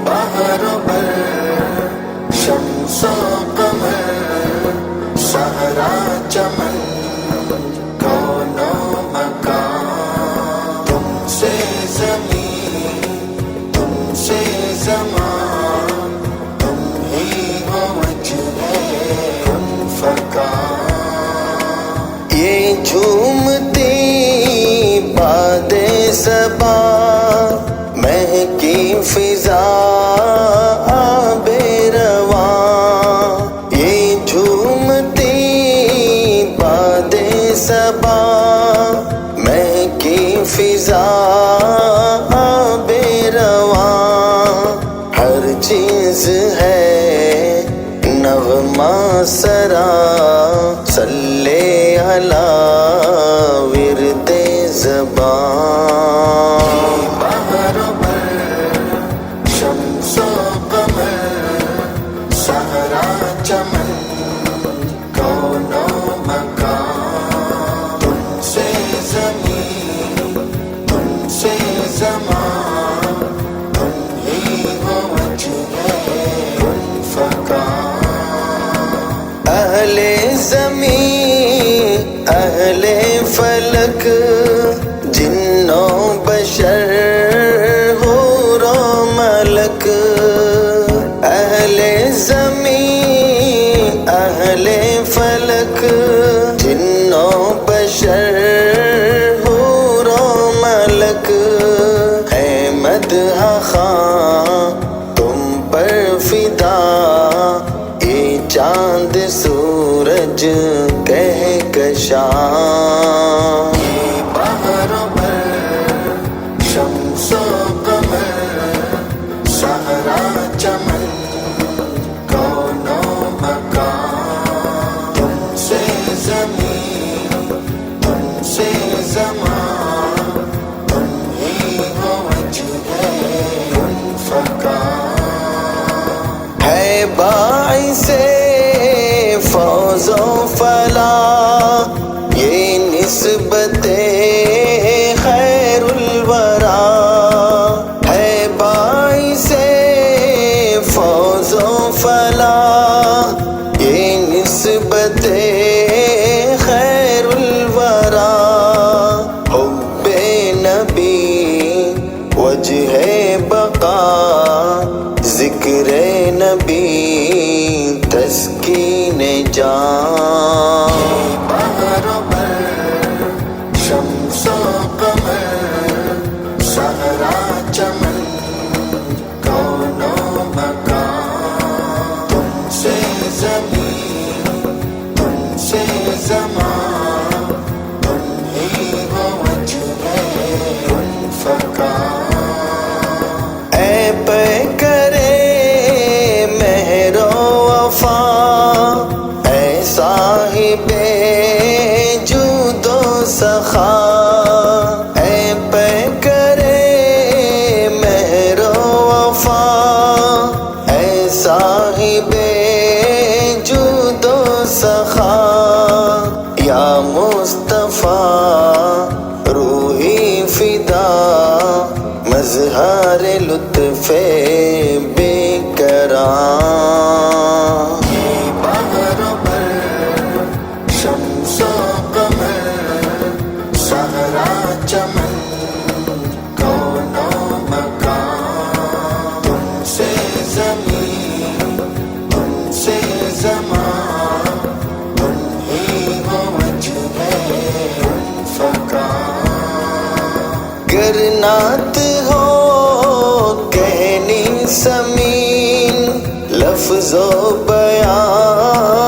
بہر بر شمس و قمر صحرا چمن کون و مکان، تم سے زمین تم سے زمان، تم ہی ہو وجہ کن فکان۔ یہ جھومتی باد صبا مہکی فضا بے رواں، یہ جھومتی باد صبا مہکی فضا بے رواں، ہر چیز ہے نغمہ سرا، صلی علی ورد زبان۔ بہر بر شمس و قمر صحرا چمن کون و مکان، تم سے زمین تم سے زمان، تم ہی ہو وجہ کن فکان۔ اہل زمین اہل فلک جن و بشر حور و ملک، اہل زمین اہل فلک جن و بشر حور و ملک، ہے مدح خواں تم پر فدا، یہ چاند سورج کہکشاں۔ بہر بر شمس و قمر صحرا چمن کون و مکان، تم سے زمین تم سے زمان، تم ہی ہو وجہ کن فکان۔ ہے باعث فوز و فلاح یہ نسبت خیر الورا، ہے باعث فوز و فلاح یہ نسبت خیر الورا، حب نبی وجہ بقا، ذکر نبی تسکین جان۔ بہر بر شمس و قمر صحرا چمن کون و مکان، تم سے زمین تم سے زمان، تم ہی ہو وجہ کن فکان۔ اے پیکرے مہر و وفا، اے صاحب جود و سخا، اے پیکرے مہر و وفا، اے صاحب جود و سخا، یا مصطفیٰ روحی فدا، مظہر لطف بے قرار۔ بہر بر شمس و قمر صحرا چمن کون و مکان، تم سے زمین تم سے زمان، تم ہی ہو وجہ کن فکان۔ گر نعت ہو کہنی سمین، لفظ و بیان